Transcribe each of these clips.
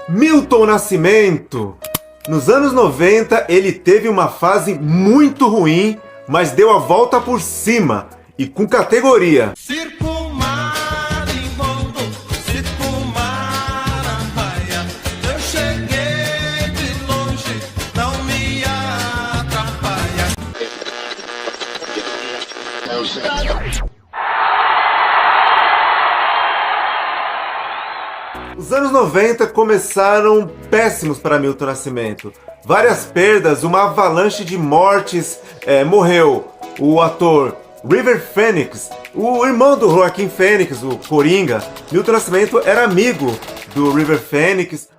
Milton Nascimento. Nos anos 90, ele teve uma fase muito ruim, mas deu a volta por cima e com categoria. Circo marimbondo, circo marambaia. Eu cheguei de longe, não me atrapalha. Os anos 90 começaram péssimos para Milton Nascimento. Várias perdas, uma avalanche de mortes. Morreu o ator River Phoenix, o irmão do Joaquim Phoenix, o Coringa. Milton Nascimento era amigo do River Phoenix.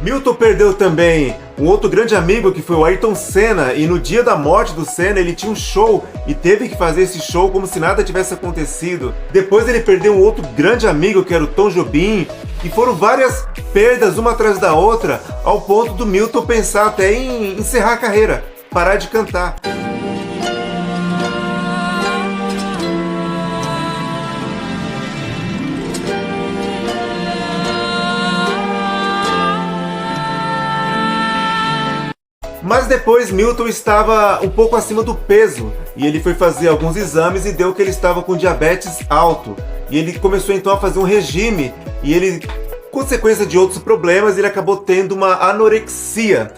Milton perdeu também um outro grande amigo que foi o Ayrton Senna, e no dia da morte do Senna ele tinha um show e teve que fazer esse show como se nada tivesse acontecido. Depois ele perdeu um outro grande amigo que era o Tom Jobim, e foram várias perdas uma atrás da outra, ao ponto do Milton pensar até em encerrar a carreira, parar de cantar. Mas depois Milton estava um pouco acima do peso e ele foi fazer alguns exames e deu que ele estava com diabetes alto. E ele começou então a fazer um regime e ele, consequência de outros problemas, ele acabou tendo uma anorexia.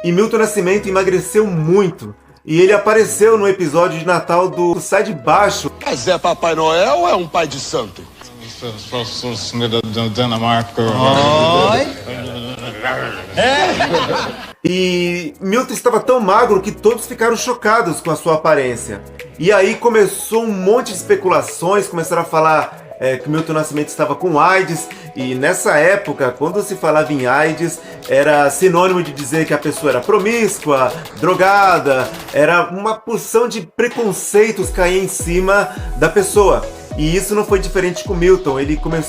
E Milton Nascimento emagreceu muito. E ele apareceu no episódio de Natal do Sai de Baixo. Mas é Papai Noel ou é um pai de santo? Dinamarca. E Milton estava tão magro que todos ficaram chocados com a sua aparência. E aí começou um monte de especulações, começaram a falar que Milton Nascimento estava com AIDS. E nessa época, quando se falava em AIDS, era sinônimo de dizer que a pessoa era promíscua, drogada, era uma porção de preconceitos cair em cima da pessoa. E isso não foi diferente com Milton.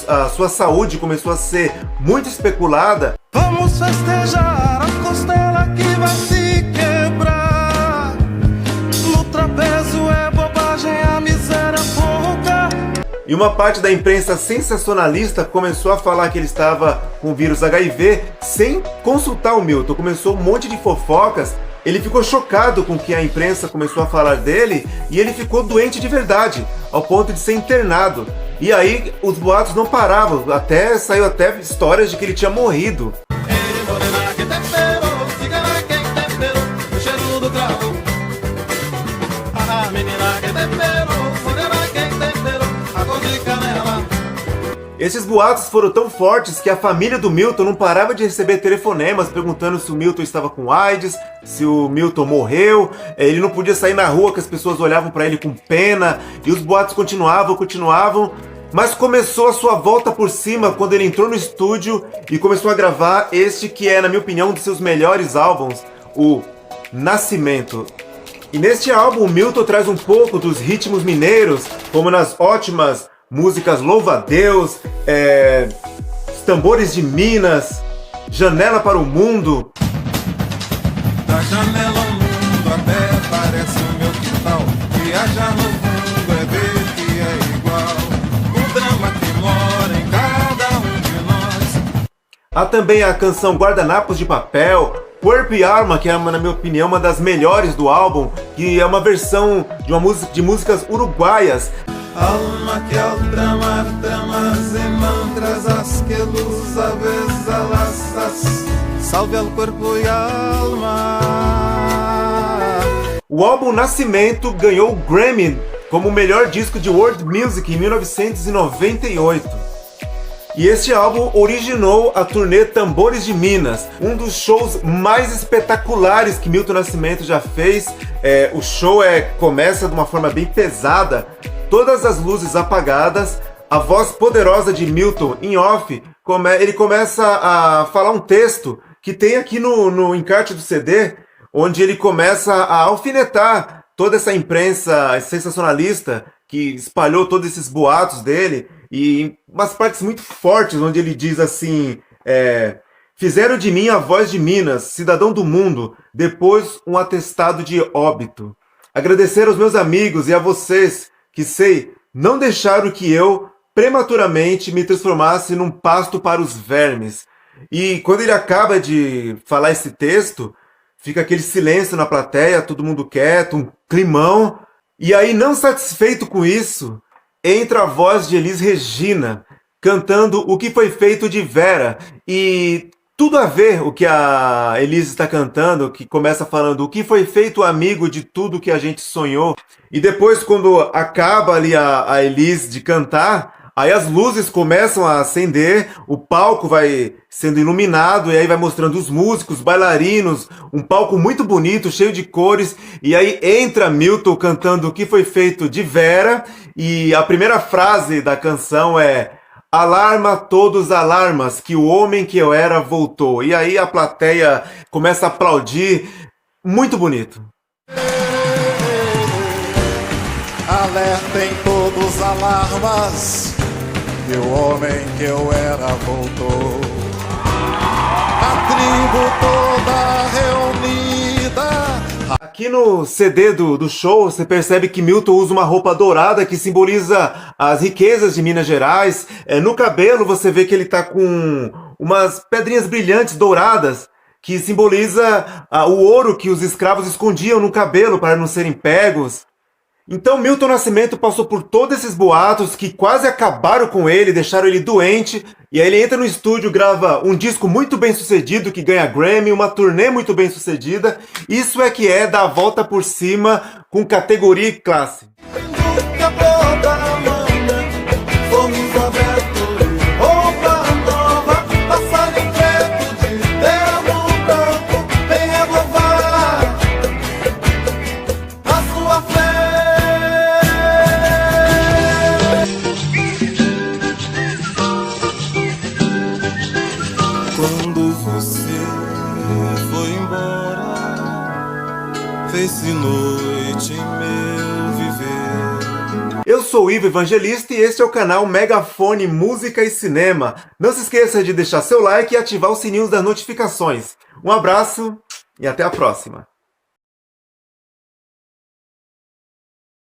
A sua saúde começou a ser muito especulada. Vamos festejar a costela que vai se quebrar. No trapézio é bobagem, a miséria é pouca. E uma parte da imprensa sensacionalista começou a falar que ele estava com o vírus HIV sem consultar o Milton. Começou um monte de fofocas. Ele ficou chocado com o que a imprensa começou a falar dele e ele ficou doente de verdade, ao ponto de ser internado. E aí os boatos não paravam, saiu até histórias de que ele tinha morrido. Esses boatos foram tão fortes que a família do Milton não parava de receber telefonemas perguntando se o Milton estava com AIDS, se o Milton morreu. Ele não podia sair na rua, que as pessoas olhavam para ele com pena, e os boatos continuavam. Mas começou a sua volta por cima quando ele entrou no estúdio e começou a gravar este que é, na minha opinião, um dos seus melhores álbuns, o Nascimento. E neste álbum, o Milton traz um pouco dos ritmos mineiros, como nas ótimas músicas Louva a Deus, Os Tambores de Minas, Janela para o Mundo. Da janela ao mundo até parece o meu quintal. Viajar no mundo é ver que é igual. O drama que mora em cada um de nós. Há também a canção Guardanapos de Papel, Corpo e Alma, que é, na minha opinião, uma das melhores do álbum, que é uma versão de músicas uruguaias. Alma que ao tramar tramas e mantras as que luz a vez alastas. Salve ao corpo e alma. O álbum Nascimento ganhou o Grammy como o melhor disco de World Music em 1998. E este álbum originou a turnê Tambores de Minas, um dos shows mais espetaculares que Milton Nascimento já fez. O show começa de uma forma bem pesada, todas as luzes apagadas, a voz poderosa de Milton em off, ele começa a falar um texto que tem aqui no encarte do CD, onde ele começa a alfinetar toda essa imprensa sensacionalista que espalhou todos esses boatos dele, e umas partes muito fortes, onde ele diz assim: fizeram de mim a voz de Minas, cidadão do mundo, depois um atestado de óbito. Agradecer aos meus amigos e a vocês que que sei, não deixaram que eu prematuramente me transformasse num pasto para os vermes. E quando ele acaba de falar esse texto, fica aquele silêncio na plateia, todo mundo quieto, um climão. E aí, não satisfeito com isso, entra a voz de Elis Regina, cantando O Que Foi Feito de Vera. E tudo a ver o que a Elis está cantando, que começa falando o que foi feito, amigo, de tudo que a gente sonhou. E depois, quando acaba ali a Elis de cantar, aí as luzes começam a acender, o palco vai sendo iluminado, e aí vai mostrando os músicos, bailarinos, um palco muito bonito, cheio de cores, e aí entra Milton cantando O Que Foi Feito de Vera, e a primeira frase da canção é: alarma todos alarmas, que o homem que eu era voltou. E aí a plateia começa a aplaudir, muito bonito. Alertem todos alarmas, que o homem que eu era voltou. A tribo toda reunida. Aqui no CD do show, você percebe que Milton usa uma roupa dourada que simboliza as riquezas de Minas Gerais. No cabelo você vê que ele tá com umas pedrinhas brilhantes douradas, que simboliza o ouro que os escravos escondiam no cabelo para não serem pegos. Então Milton Nascimento passou por todos esses boatos que quase acabaram com ele, deixaram ele doente, e aí ele entra no estúdio, grava um disco muito bem sucedido, que ganha Grammy, uma turnê muito bem sucedida. Isso é que é dar a volta por cima com categoria e classe. Quando você foi embora, fez-se noite em meu viver. Eu sou o Ivo Evangelista e este é o canal Megafone Música e Cinema. Não se esqueça de deixar seu like e ativar os sininhos das notificações. Um abraço e até a próxima.